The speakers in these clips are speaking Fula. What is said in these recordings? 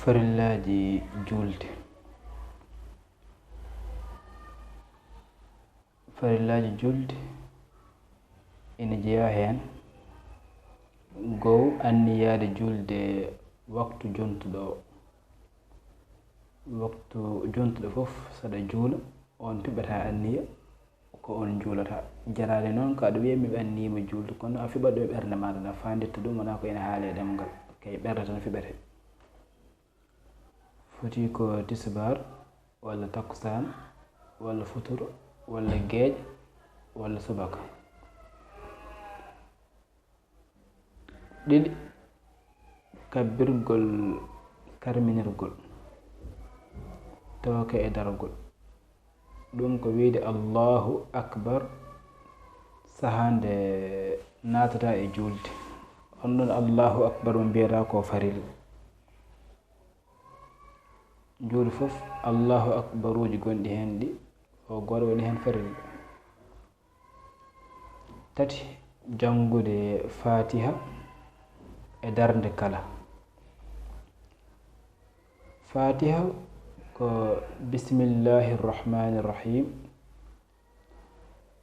Farillaji julde. Farillaji julde ina jeeya hen gow anniyade julde waktu jontuɗo fof saɗa juula on piɓata anniya ko on juulata. jarani noon ko aɗa wiya mi annima julde kono a fiɓat ɗum e ɓerde maɗa na fandirta ɗum wona ko ina haale ɗemgal kay ɓerde tan fiɓete. foti ko tisbar walla takkusan walla futuro walla geeƴ walla subaka. ɗiɗi kabbirgol karminirgol tawaka e dargol ɗum ko wiide allahu akbar sahande natata e julde. on ɗon allahu akbar mo mbiyata ko farilla. juuɗe fof allahu akbaruji gonɗi hen ɗi o goto woni hen farilla. tati jangude fatiha e darde kala. fatiha ko bismillahi rrahmani rrahim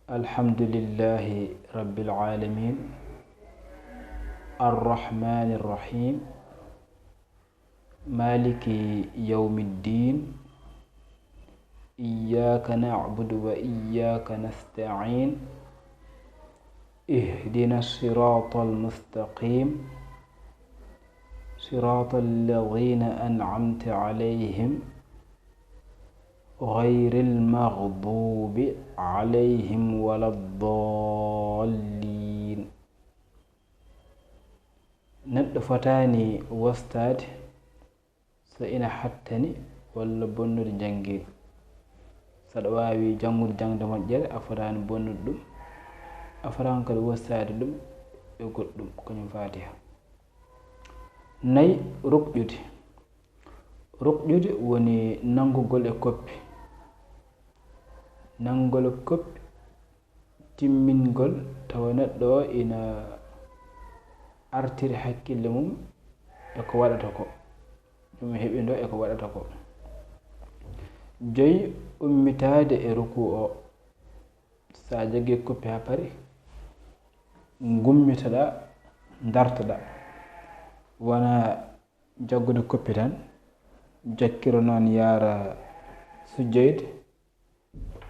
alhamdulillahi rabbil alamin arrahmani rrahim maliki yawmiddin iyyaka na'budu wa iyyaka nasta'in ihdina siratal mustaqim siratal ladzina an'amta alayhim ghayril maghdubi alayhim waladdallin. neɗɗo fotani wostade so ina hattani walla bonnude jangguirde. saɗa wawi jangude jangde moƴƴere a fotani bonnude ɗum, a fotani kadi wostade ɗum e goɗɗum kañum fatiha. nayi ruqƴude woni nangugol e koppi. nangugol e koppi timmingol tawa neɗɗo o ina artiri hakkille mum eko waɗata ko ɗum heɓido eko waɗata ko. joyi ummitade e ruku o. sa jaggi koppi ha paari gummitoɗa dartoɗa wona jaggude koppi tan jakkiro noon yaara sujjoyde.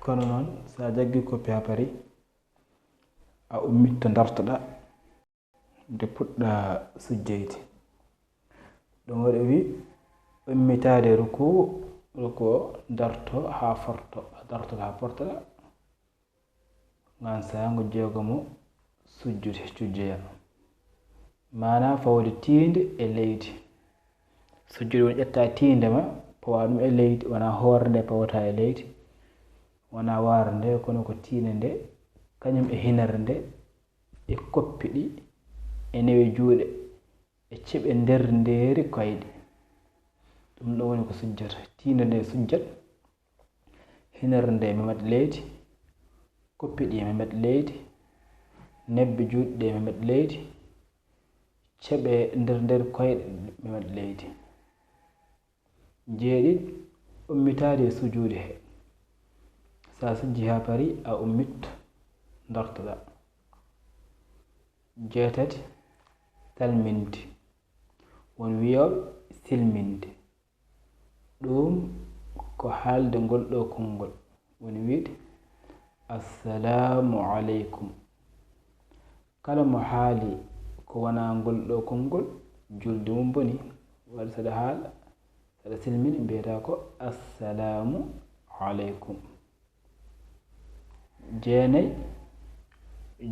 kono noon sa jaggi koppi ha paari a ummitto dartoɗa nde puɗɗa sujjoyde. ɗum waɗi wi ummitade ruku o darto ha forto dartoɗa ha portoɗa gan sayango jeegomo sujjoya mana fawde tiinde e leydi. sujjude woni ƴetta tiinde ma pawa ɗum e leydi wona hoore nde pawata e leydi wona waara nde kono ko tiinde nde kañum e hinere nde e koppi ɗi e newe juuɗe e ceɓe nder ndeeri koyɗe. ɗum ɗo woni ko sujjata. tiinde nde sujjat, hinere nde memat leydi, koppi ɗi memat leydi, nebbe juuɗe ɗe memat leydi, ceɓe nder koyɗe memat leydi. jeeɗiɗi ummitade e sujuude he. sa sujji ha paari a ummitto dartoɗa. jeetati salminde won wiyoɓe silminde. ɗum ko haalde ngol ɗo konngol woni wiide assalamu aleykum. kala mo haali ko wona ngol ɗo konngol julde mum boni. waɗi saɗa haala saɗa silmini mbiyata ko assalamu aleykum. jeenayi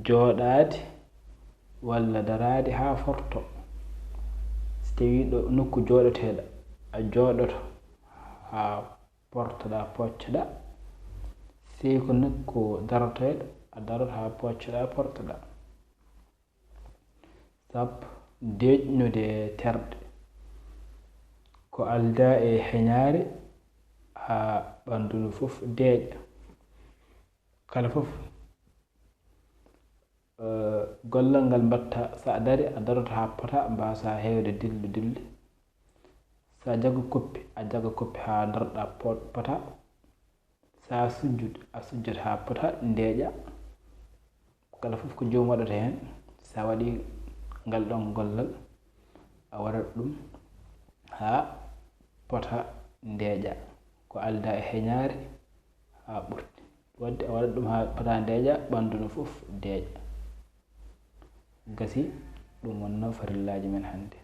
jooɗaade walla daraade ha forto. so tawi ɗo nokku jooɗoteɗa a jooɗoto ha portoɗa poccoɗa. sey ko nokku daroteɗo a daroto ha poccoɗa portoɗa. sappo deƴƴude terɗe ko alda e heñaare ha ɓandu ndu fof deeƴa. kala fof gollal ngal mbatta sa dari a daroto ha pota mbasa hewde dillu sa jago koppi a jaga koppi ha darɗa pota sa sujjud a sujjat ha pota ndeeƴa kala fof ko jomum waɗata hen sa waɗi ngal ɗon gollal a waɗat ɗum ha pota ndeeƴa ko alda e heñaare ha ɓurti wadde a waɗat ɗum ha pota ndeeƴa ɓandu no fof deeƴa gasi ɗum wonno farillaji men hannde